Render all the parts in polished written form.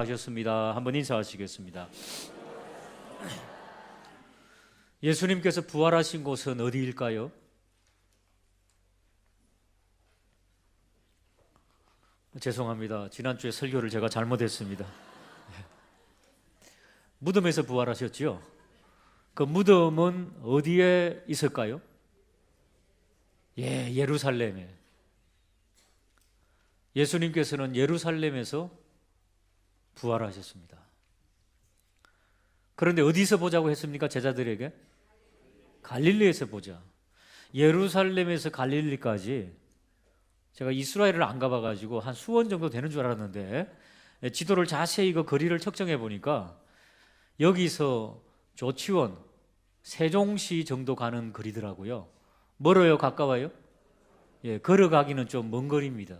하셨습니다. 한번 인사하시겠습니다. 예수님께서 부활하신 곳은 어디일까요? 죄송합니다. 지난주에 설교를 제가 잘못했습니다. 무덤에서 부활하셨죠? 그 무덤은 어디에 있을까요? 예루살렘에. 예수님께서는 예루살렘에서 부활하셨습니다. 그런데 어디서 보자고 했습니까? 제자들에게? 갈릴리에서 보자. 예루살렘에서 갈릴리까지 제가 이스라엘을 안 가봐가지고 한 수원 정도 되는 줄 알았는데 지도를 자세히 그 거리를 측정해 보니까 여기서 조치원, 세종시 정도 가는 거리더라고요. 멀어요? 가까워요? 걸어가기는 좀 먼 거리입니다.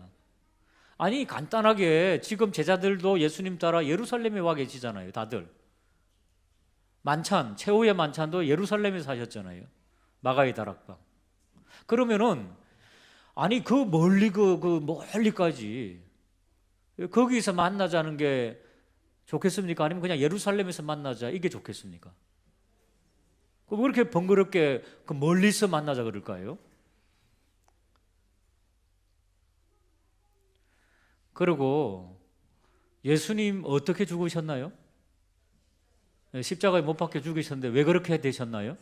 아니 간단하게 지금 제자들도 예수님 따라 예루살렘에 와 계시잖아요. 다들 만찬, 최후의 만찬도 예루살렘에서 하셨잖아요. 마가의 다락방. 그러면은 아니 그 멀리 그 멀리까지 거기서 만나자는 게 좋겠습니까? 아니면 그냥 예루살렘에서 만나자 이게 좋겠습니까? 왜 이렇게 번거롭게 그 멀리서 만나자 그럴까요? 그리고 예수님 어떻게 죽으셨나요? 십자가에 못 박혀 죽으셨는데 왜 그렇게 되셨나요?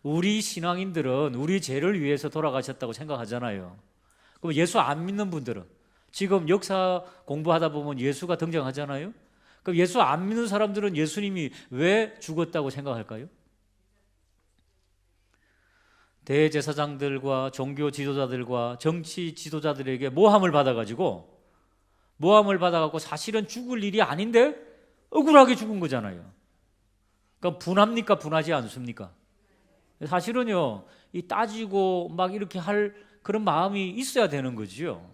우리 신앙인들은 우리 죄를 위해서 돌아가셨다고 생각하잖아요. 그럼 예수 안 믿는 분들은 지금 역사 공부하다 보면 예수가 등장하잖아요. 그럼 예수 안 믿는 사람들은 예수님이 왜 죽었다고 생각할까요? 대제사장들과 종교 지도자들과 정치 지도자들에게 모함을 받아가지고 사실은 죽을 일이 아닌데 억울하게 죽은 거잖아요. 그럼 분합니까? 분하지 않습니까? 사실은요, 이 따지고 막 이렇게 할 그런 마음이 있어야 되는 거지요.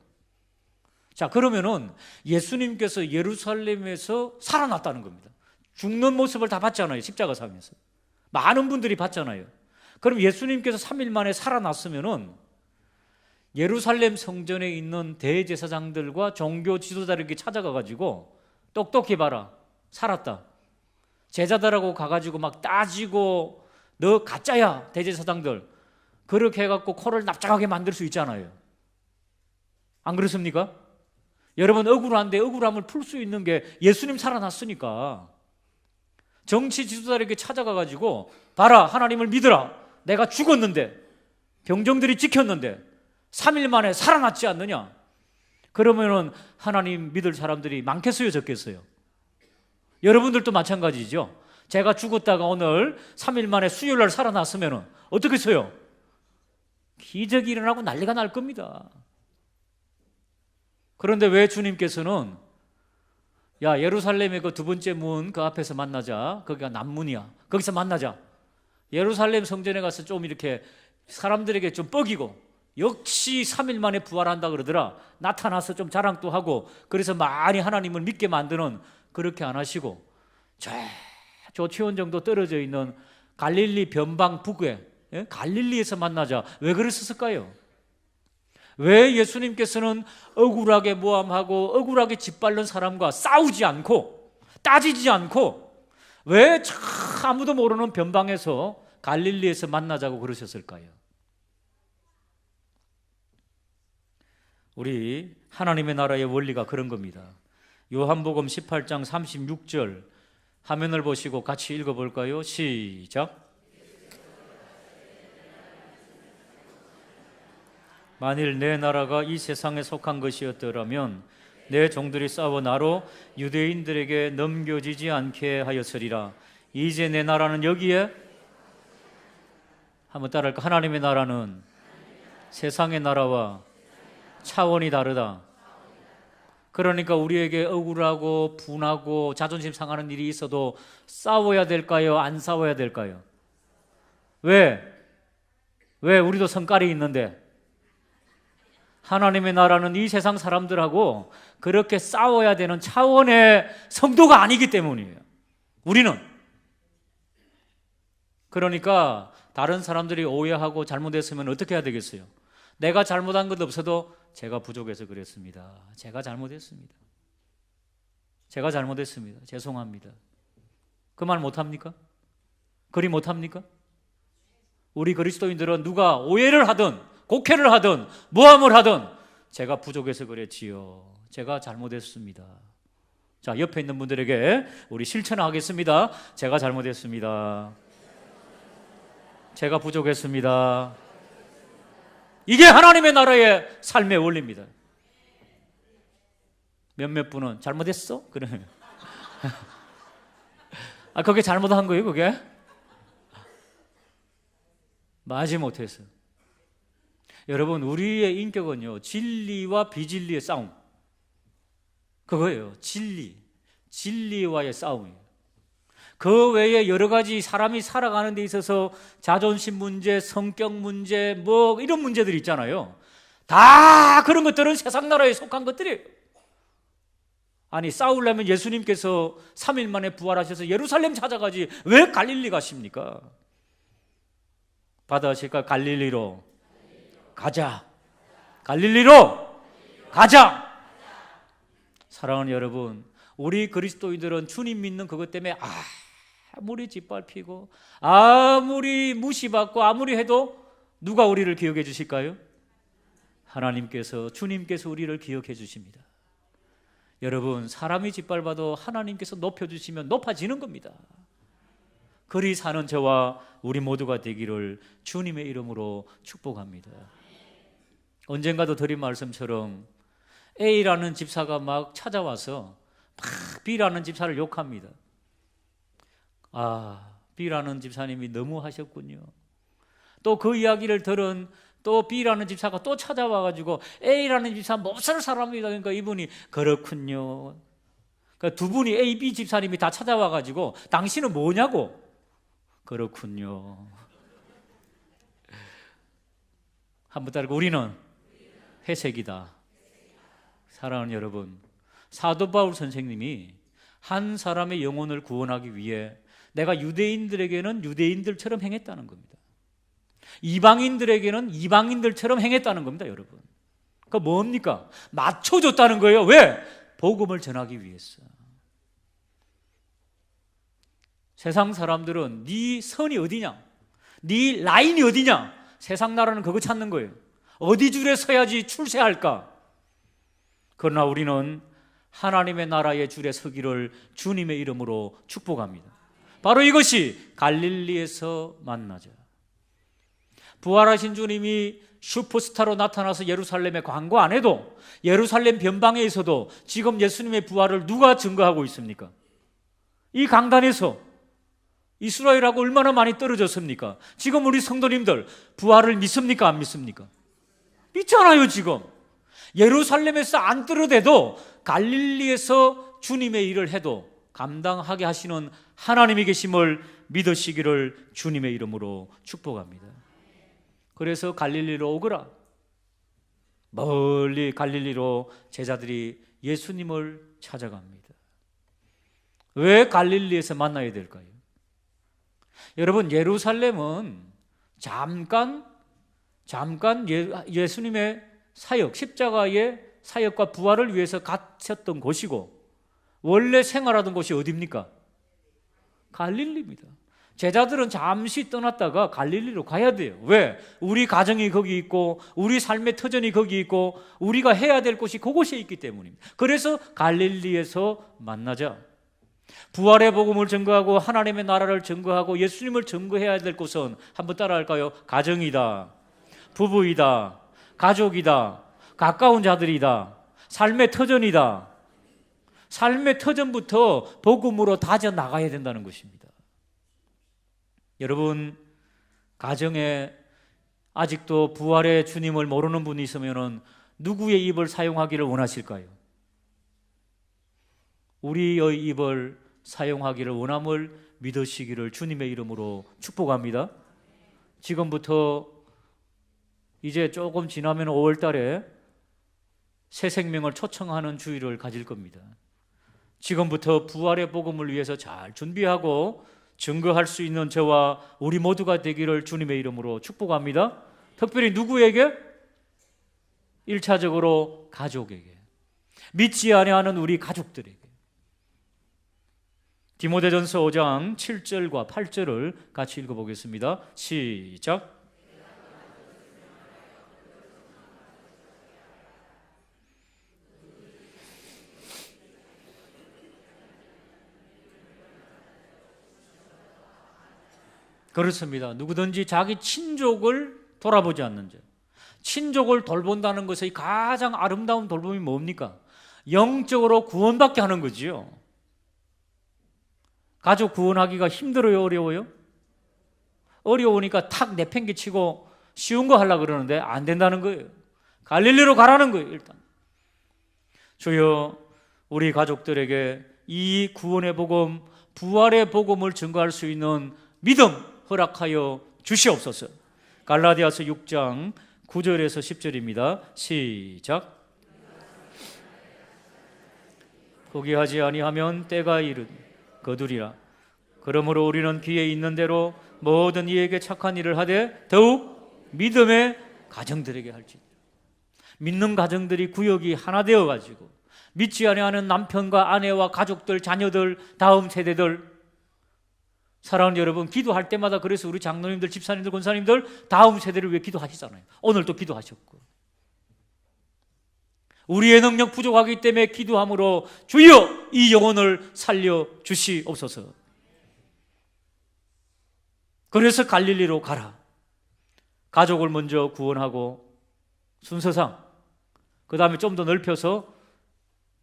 자, 그러면은 예수님께서 예루살렘에서 살아났다는 겁니다. 죽는 모습을 다 봤잖아요. 십자가상에서. 많은 분들이 봤잖아요. 그럼 예수님께서 3일 만에 살아났으면은 예루살렘 성전에 있는 대제사장들과 종교 지도자들에게 찾아가 가지고 똑똑히 봐라. 살았다. 제자들하고 가가지고 막 따지고 너 가짜야 대제사장들. 그렇게 해갖고 코를 납작하게 만들 수 있잖아요. 안 그렇습니까? 여러분 억울한데 억울함을 풀 수 있는 게 예수님 살아났으니까 정치 지도자에게 찾아가가지고 봐라 하나님을 믿으라. 내가 죽었는데 병정들이 지켰는데 3일 만에 살아났지 않느냐? 그러면은 하나님 믿을 사람들이 많겠어요, 적겠어요? 여러분들도 마찬가지죠. 제가 죽었다가 오늘 3일 만에 수요일날 살아났으면은 어떻겠어요? 기적이 일어나고 난리가 날 겁니다. 그런데 왜 주님께서는 야 예루살렘의 그 두 번째 문 그 앞에서 만나자. 거기가 남문이야. 거기서 만나자. 예루살렘 성전에 가서 좀 이렇게 사람들에게 좀 뻐기고 역시 3일 만에 부활한다 그러더라. 나타나서 좀 자랑도 하고 그래서 많이 하나님을 믿게 만드는 그렇게 안 하시고 조치원 정도 떨어져 있는 갈릴리 변방 북에 갈릴리에서 만나자. 왜 그랬을까요? 왜 예수님께서는 억울하게 모함하고 억울하게 짓밟는 사람과 싸우지 않고 따지지 않고 왜 아무도 모르는 변방에서 갈릴리에서 만나자고 그러셨을까요? 우리 하나님의 나라의 원리가 그런 겁니다. 요한복음 18장 36절 화면을 보시고 같이 읽어볼까요? 시작. 만일 내 나라가 이 세상에 속한 것이었더라면 내 종들이 싸워 나로 유대인들에게 넘겨지지 않게 하였으리라. 이제 내 나라는 여기에 한번 따라할까? 하나님의 나라는 세상의 나라와 차원이 다르다. 그러니까 우리에게 억울하고 분하고 자존심 상하는 일이 있어도 싸워야 될까요? 안 싸워야 될까요? 왜? 우리도 성깔이 있는데 하나님의 나라는 이 세상 사람들하고 그렇게 싸워야 되는 차원의 성도가 아니기 때문이에요. 우리는. 그러니까 다른 사람들이 오해하고 잘못했으면 어떻게 해야 되겠어요? 내가 잘못한 것 없어도 제가 부족해서 그랬습니다. 제가 잘못했습니다. 제가 잘못했습니다. 죄송합니다. 그 말 못합니까? 그리 못합니까? 우리 그리스도인들은 누가 오해를 하든 곡해를 하든 모함을 하든 제가 부족해서 그랬지요. 제가 잘못했습니다. 자, 옆에 있는 분들에게 우리 실천하겠습니다. 제가 잘못했습니다. 제가 부족했습니다. 이게 하나님의 나라의 삶의 원리입니다. 몇몇 분은 잘못했어? 그래. 그게 잘못한 거예요, 그게? 마지 못해서. 여러분, 우리의 인격은요, 진리와 비진리의 싸움. 그거예요. 진리와의 싸움이에요. 그 외에 여러 가지 사람이 살아가는 데 있어서 자존심 문제, 성격 문제, 뭐 이런 문제들이 있잖아요. 다 그런 것들은 세상 나라에 속한 것들이에요. 아니, 싸우려면 예수님께서 3일 만에 부활하셔서 예루살렘 찾아가지 왜 갈릴리 가십니까? 받아하실까? 갈릴리로 가자. 갈릴리로 가자. 사랑하는 여러분, 우리 그리스도인들은 주님 믿는 그것 때문에 아무리 짓밟히고 아무리 무시받고 아무리 해도 누가 우리를 기억해 주실까요? 하나님께서, 주님께서 우리를 기억해 주십니다. 여러분, 사람이 짓밟아도 하나님께서 높여주시면 높아지는 겁니다. 그리 사는 저와 우리 모두가 되기를 주님의 이름으로 축복합니다. 언젠가도 드린 말씀처럼 A라는 집사가 막 찾아와서 막 B라는 집사를 욕합니다. B라는 집사님이 너무 하셨군요. 또 그 이야기를 들은 또 B라는 집사가 또 찾아와가지고 A라는 집사 못살 사람이다. 그러니까 이분이 그렇군요. 그러니까 두 분이 A, B 집사님이 다 찾아와가지고 당신은 뭐냐고. 그렇군요. 한번 따르고 우리는 회색이다. 사랑하는 여러분, 사도 바울 선생님이 한 사람의 영혼을 구원하기 위해 내가 유대인들에게는 유대인들처럼 행했다는 겁니다. 이방인들에게는 이방인들처럼 행했다는 겁니다, 여러분. 그러니까 뭡니까? 맞춰줬다는 거예요. 왜? 복음을 전하기 위해서. 세상 사람들은 네 선이 어디냐? 네 라인이 어디냐? 세상 나라는 그거 찾는 거예요. 어디 줄에 서야지 출세할까? 그러나 우리는 하나님의 나라의 줄에 서기를 주님의 이름으로 축복합니다. 바로 이것이 갈릴리에서 만나자. 부활하신 주님이 슈퍼스타로 나타나서 예루살렘에 광고 안 해도 예루살렘 변방에서도 지금 예수님의 부활을 누가 증거하고 있습니까? 이 강단에서 이스라엘하고 얼마나 많이 떨어졌습니까? 지금 우리 성도님들 부활을 믿습니까? 안 믿습니까? 믿잖아요. 지금 예루살렘에서 안 떨어져도 갈릴리에서 주님의 일을 해도 감당하게 하시는 하나님이 계심을 믿으시기를 주님의 이름으로 축복합니다. 그래서 갈릴리로 오거라. 멀리 갈릴리로 제자들이 예수님을 찾아갑니다. 왜 갈릴리에서 만나야 될까요? 여러분, 예루살렘은 잠깐 예수님의 사역, 십자가의 사역과 부활을 위해서 갇혔던 곳이고 원래 생활하던 곳이 어디입니까? 갈릴리입니다. 제자들은 잠시 떠났다가 갈릴리로 가야 돼요. 왜? 우리 가정이 거기 있고 우리 삶의 터전이 거기 있고 우리가 해야 될 곳이 그곳에 있기 때문입니다. 그래서 갈릴리에서 만나자. 부활의 복음을 증거하고 하나님의 나라를 증거하고 예수님을 증거해야 될 곳은 한번 따라할까요? 가정이다, 부부이다, 가족이다, 가까운 자들이다, 삶의 터전이다. 삶의 터전부터 복음으로 다져 나가야 된다는 것입니다. 여러분, 가정에 아직도 부활의 주님을 모르는 분이 있으면 누구의 입을 사용하기를 원하실까요? 우리의 입을 사용하기를 원함을 믿으시기를 주님의 이름으로 축복합니다. 지금부터 이제 조금 지나면 5월 달에 새 생명을 초청하는 주일을 가질 겁니다. 지금부터 부활의 복음을 위해서 잘 준비하고 증거할 수 있는 저와 우리 모두가 되기를 주님의 이름으로 축복합니다. 특별히 누구에게? 1차적으로 가족에게, 믿지 아니하는 우리 가족들에게, 디모데전서 5장 7절과 8절을 같이 읽어보겠습니다. 시작. 그렇습니다. 누구든지 자기 친족을 돌아보지 않는 죄. 친족을 돌본다는 것의 가장 아름다운 돌봄이 뭡니까? 영적으로 구원받게 하는 거지요. 가족 구원하기가 힘들어요, 어려워요? 어려우니까 탁 내팽개치고 쉬운 거 하려고 그러는데 안 된다는 거예요. 갈릴리로 가라는 거예요, 일단. 주여, 우리 가족들에게 이 구원의 복음, 부활의 복음을 증거할 수 있는 믿음 허락하여 주시옵소서. 갈라디아서 6장 9절에서 10절입니다. 시작. 포기하지 아니하면 때가 거두리라. 그러므로 우리는 귀에 있는 대로 모든 이에게 착한 일을 하되 더욱 믿음의 가정들에게 할지니라. 믿는 가정들이 구역이 하나 되어가지고 믿지 아니하는 남편과 아내와 가족들, 자녀들, 다음 세대들, 사랑하는 여러분, 기도할 때마다 그래서 우리 장로님들, 집사님들, 권사님들 다음 세대를 위해 기도하시잖아요. 오늘도 기도하셨고, 우리의 능력 부족하기 때문에 기도함으로 주여 이 영혼을 살려 주시옵소서. 그래서 갈릴리로 가라. 가족을 먼저 구원하고 순서상, 그 다음에 좀 더 넓혀서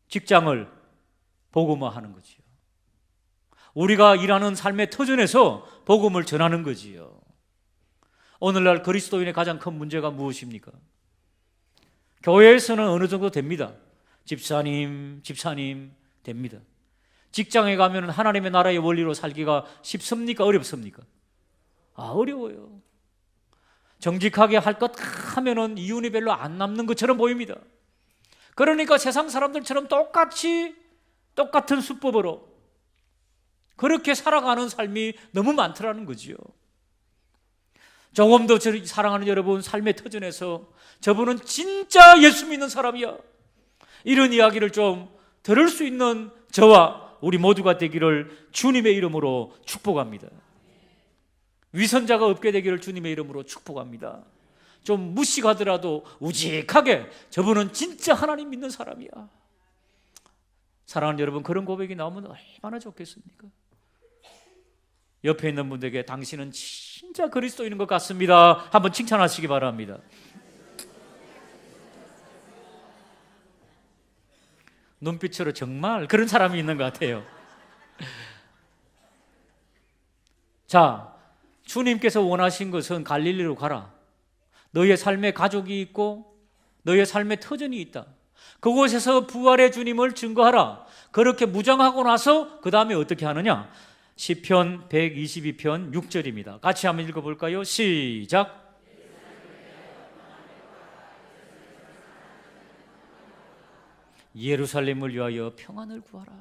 직장을 복음화하는 거지요. 우리가 일하는 삶의 터전에서 복음을 전하는 거지요. 오늘날 그리스도인의 가장 큰 문제가 무엇입니까? 교회에서는 어느 정도 됩니다. 집사님 됩니다. 직장에 가면 하나님의 나라의 원리로 살기가 쉽습니까? 어렵습니까? 어려워요. 정직하게 할 것 하면은 이윤이 별로 안 남는 것처럼 보입니다. 그러니까 세상 사람들처럼 똑같은 수법으로 그렇게 살아가는 삶이 너무 많더라는 거지요. 조금 더 사랑하는 여러분, 삶의 터전에서 저분은 진짜 예수 믿는 사람이야, 이런 이야기를 좀 들을 수 있는 저와 우리 모두가 되기를 주님의 이름으로 축복합니다. 위선자가 없게 되기를 주님의 이름으로 축복합니다. 좀 무식하더라도 우직하게 저분은 진짜 하나님 믿는 사람이야. 사랑하는 여러분, 그런 고백이 나오면 얼마나 좋겠습니까? 옆에 있는 분들에게 당신은 진짜 그리스도인인 것 같습니다, 한번 칭찬하시기 바랍니다. 눈빛으로 정말 그런 사람이 있는 것 같아요. 자, 주님께서 원하신 것은 갈릴리로 가라. 너의 삶에 가족이 있고 너의 삶에 터전이 있다. 그곳에서 부활의 주님을 증거하라. 그렇게 무장하고 나서 그 다음에 어떻게 하느냐? 시편 122편 6절입니다. 같이 한번 읽어볼까요? 시작. 예루살렘을 위하여 평안을 구하라.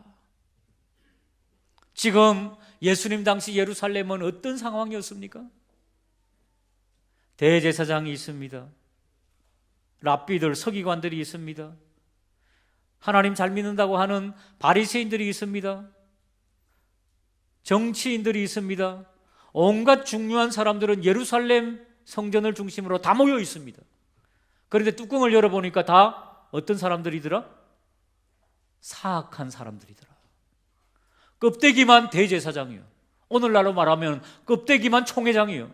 지금 예수님 당시 예루살렘은 어떤 상황이었습니까? 대제사장이 있습니다. 랍비들, 서기관들이 있습니다. 하나님 잘 믿는다고 하는 바리새인들이 있습니다. 정치인들이 있습니다. 온갖 중요한 사람들은 예루살렘 성전을 중심으로 다 모여 있습니다. 그런데 뚜껑을 열어보니까 다 어떤 사람들이더라? 사악한 사람들이더라. 껍데기만 대제사장이요. 오늘날로 말하면 껍데기만 총회장이요.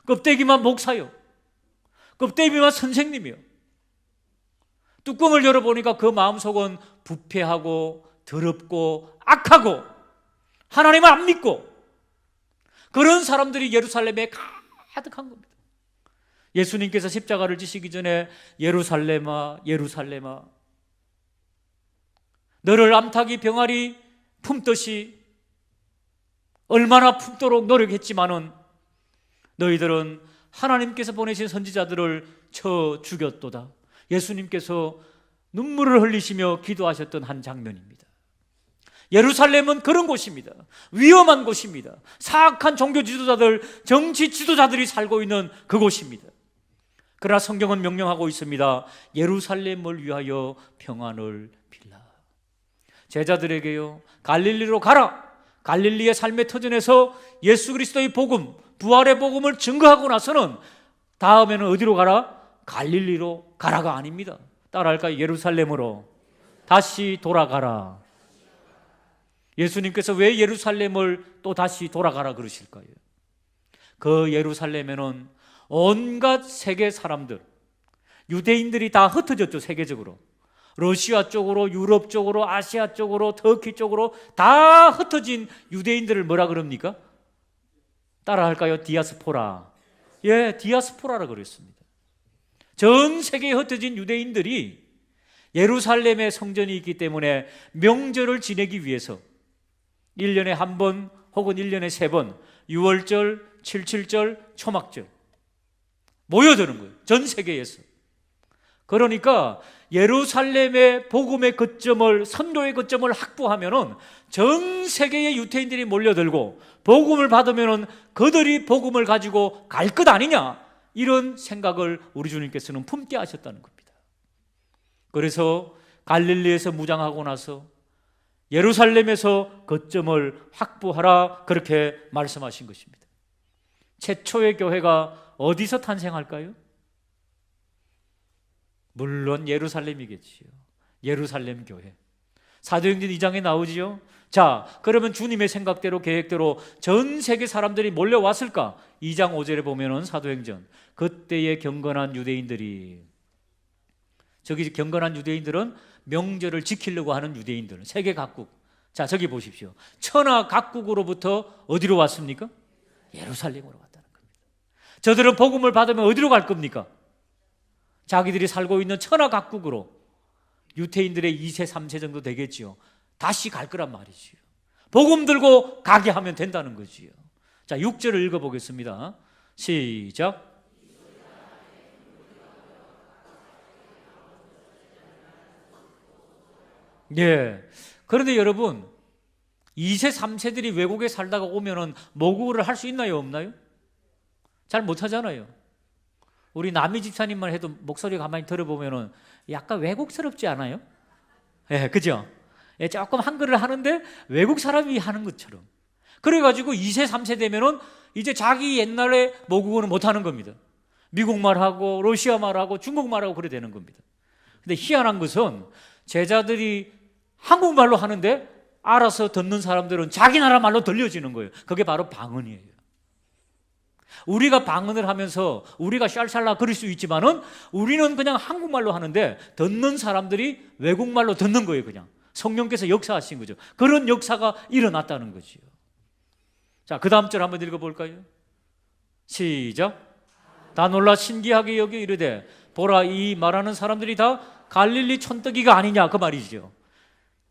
껍데기만 목사요. 껍데기만 선생님이요. 뚜껑을 열어보니까 그 마음속은 부패하고 더럽고 악하고 하나님을 안 믿고 그런 사람들이 예루살렘에 가득한 겁니다. 예수님께서 십자가를 지시기 전에 예루살렘아 예루살렘아 너를 암탉이 병아리 품듯이 얼마나 품도록 노력했지만은 너희들은 하나님께서 보내신 선지자들을 쳐 죽였도다. 예수님께서 눈물을 흘리시며 기도하셨던 한 장면입니다. 예루살렘은 그런 곳입니다. 위험한 곳입니다. 사악한 종교 지도자들, 정치 지도자들이 살고 있는 그곳입니다. 그러나 성경은 명령하고 있습니다. 예루살렘을 위하여 평안을 빌라. 제자들에게요, 갈릴리로 가라. 갈릴리의 삶의 터전에서 예수 그리스도의 복음, 부활의 복음을 증거하고 나서는 다음에는 어디로 가라? 갈릴리로 가라가 아닙니다. 따라할까요? 예루살렘으로 다시 돌아가라. 예수님께서 왜 예루살렘을 또 다시 돌아가라 그러실까요? 그 예루살렘에는 온갖 세계 사람들, 유대인들이 다 흩어졌죠. 세계적으로 러시아 쪽으로, 유럽 쪽으로, 아시아 쪽으로, 터키 쪽으로 다 흩어진 유대인들을 뭐라 그럽니까? 따라할까요? 디아스포라. 예, 디아스포라라 그랬습니다. 전 세계에 흩어진 유대인들이 예루살렘에 성전이 있기 때문에 명절을 지내기 위해서 1년에 한 번 혹은 1년에 3번 유월절, 77절, 초막절 모여드는 거예요. 전 세계에서. 그러니까 예루살렘의 복음의 거점을, 선교의 거점을 확보하면은 전 세계의 유대인들이 몰려들고 복음을 받으면은 그들이 복음을 가지고 갈 것 아니냐, 이런 생각을 우리 주님께서는 품게 하셨다는 겁니다. 그래서 갈릴리에서 무장하고 나서 예루살렘에서 거점을 확보하라, 그렇게 말씀하신 것입니다. 최초의 교회가 어디서 탄생할까요? 물론 예루살렘이겠지요. 예루살렘 교회. 사도행전 2장에 나오지요. 자, 그러면 주님의 생각대로, 계획대로 전 세계 사람들이 몰려왔을까? 2장 5절에 보면은 사도행전, 그때의 경건한 유대인들이, 저기 경건한 유대인들은 명절을 지키려고 하는 유대인들, 세계 각국. 자, 저기 보십시오. 천하 각국으로부터 어디로 왔습니까? 예루살렘으로 왔다는 겁니다. 저들은 복음을 받으면 어디로 갈 겁니까? 자기들이 살고 있는 천하 각국으로, 유태인들의 2세, 3세 정도 되겠지요. 다시 갈 거란 말이지요. 복음 들고 가게 하면 된다는 거지요. 자, 6절을 읽어보겠습니다. 시작. 예. 그런데 여러분, 2세, 3세들이 외국에 살다가 오면은 모국어를 할 수 있나요, 없나요? 잘 못하잖아요. 우리 남이 집사님만 해도 목소리 가만히 들어보면은 약간 외국스럽지 않아요? 예, 그죠? 예, 조금 한글을 하는데 외국 사람이 하는 것처럼. 그래가지고 2세, 3세 되면은 이제 자기 옛날에 모국어는 못하는 겁니다. 미국말하고 러시아말하고 중국말하고 그래 되는 겁니다. 근데 희한한 것은 제자들이 한국말로 하는데 알아서 듣는 사람들은 자기 나라 말로 들려지는 거예요. 그게 바로 방언이에요. 우리가 방언을 하면서 우리가 샬샬라 그럴 수 있지만은 우리는 그냥 한국말로 하는데 듣는 사람들이 외국말로 듣는 거예요. 그냥 성령께서 역사하신 거죠. 그런 역사가 일어났다는 거지요. 자, 그 다음 절 한번 읽어볼까요? 시작. 다 놀라 신기하게 여겨 이르되 보라, 이 말하는 사람들이 다 갈릴리 촌뜨기가 아니냐, 그 말이죠.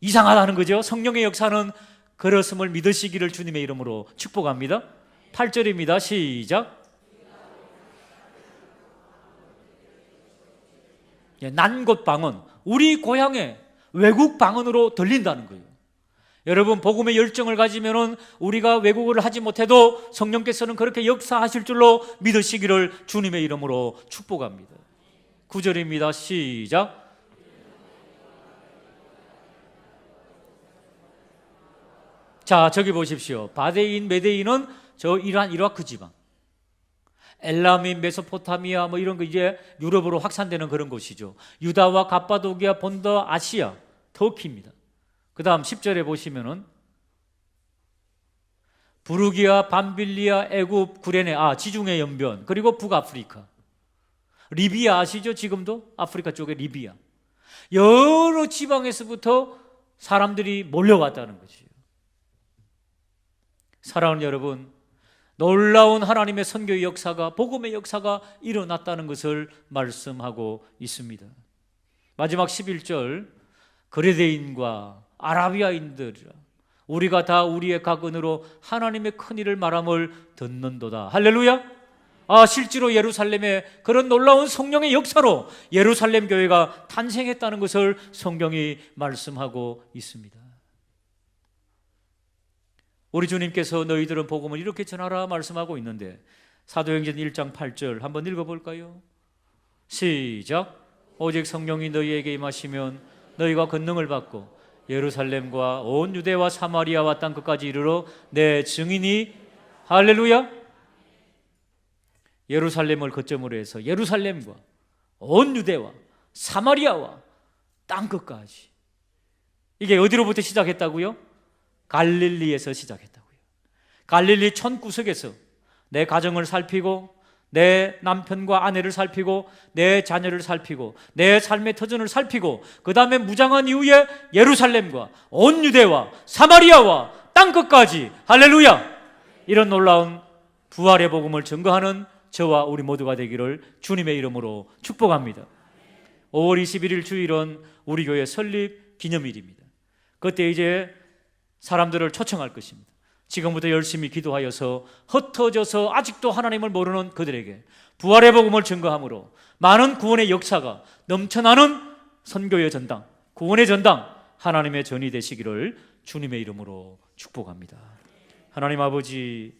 이상하다는 거죠. 성령의 역사는 그렇음을 믿으시기를 주님의 이름으로 축복합니다. 8절입니다. 시작. 예, 난곳 방언, 우리 고향의 외국 방언으로 들린다는 거예요. 여러분, 복음의 열정을 가지면은 우리가 외국어를 하지 못해도 성령께서는 그렇게 역사하실 줄로 믿으시기를 주님의 이름으로 축복합니다. 9절입니다. 시작. 자, 저기 보십시오. 바데인, 메데인은 저 이란, 이라크 지방, 엘라민, 메소포타미아 뭐 이런 거 이제 유럽으로 확산되는 그런 곳이죠. 유다와 갑바도기아, 본더, 아시아, 터키입니다. 그 다음 10절에 보시면은 부르기아, 밤빌리아, 애굽, 구레네, 지중해 연변, 그리고 북아프리카, 리비아 아시죠? 지금도 아프리카 쪽에 리비아, 여러 지방에서부터 사람들이 몰려왔다는 거지요. 사랑하는 여러분, 놀라운 하나님의 선교의 역사가, 복음의 역사가 일어났다는 것을 말씀하고 있습니다. 마지막 11절, 그레데인과 아라비아인들, 우리가 다 우리의 각 은으로 하나님의 큰 일을 말함을 듣는도다. 할렐루야. 실제로 예루살렘에 그런 놀라운 성령의 역사로 예루살렘 교회가 탄생했다는 것을 성경이 말씀하고 있습니다. 우리 주님께서 너희들은 복음을 이렇게 전하라 말씀하고 있는데, 사도행전 1장 8절 한번 읽어볼까요? 시작. 오직 성령이 너희에게 임하시면 너희가 권능을 받고 예루살렘과 온 유대와 사마리아와 땅 끝까지 이르러 내 증인이 할렐루야. 예루살렘을 거점으로 해서 예루살렘과 온 유대와 사마리아와 땅 끝까지. 이게 어디로부터 시작했다고요? 갈릴리에서 시작했다고요. 갈릴리 촌구석에서 내 가정을 살피고 내 남편과 아내를 살피고 내 자녀를 살피고 내 삶의 터전을 살피고 그 다음에 무장한 이후에 예루살렘과 온 유대와 사마리아와 땅 끝까지 할렐루야. 이런 놀라운 부활의 복음을 증거하는 저와 우리 모두가 되기를 주님의 이름으로 축복합니다. 5월 21일 주일은 우리 교회 설립 기념일입니다. 그때 이제 사람들을 초청할 것입니다. 지금부터 열심히 기도하여서 흩어져서 아직도 하나님을 모르는 그들에게 부활의 복음을 증거함으로 많은 구원의 역사가 넘쳐나는 선교의 전당, 구원의 전당, 하나님의 전이 되시기를 주님의 이름으로 축복합니다. 하나님 아버지,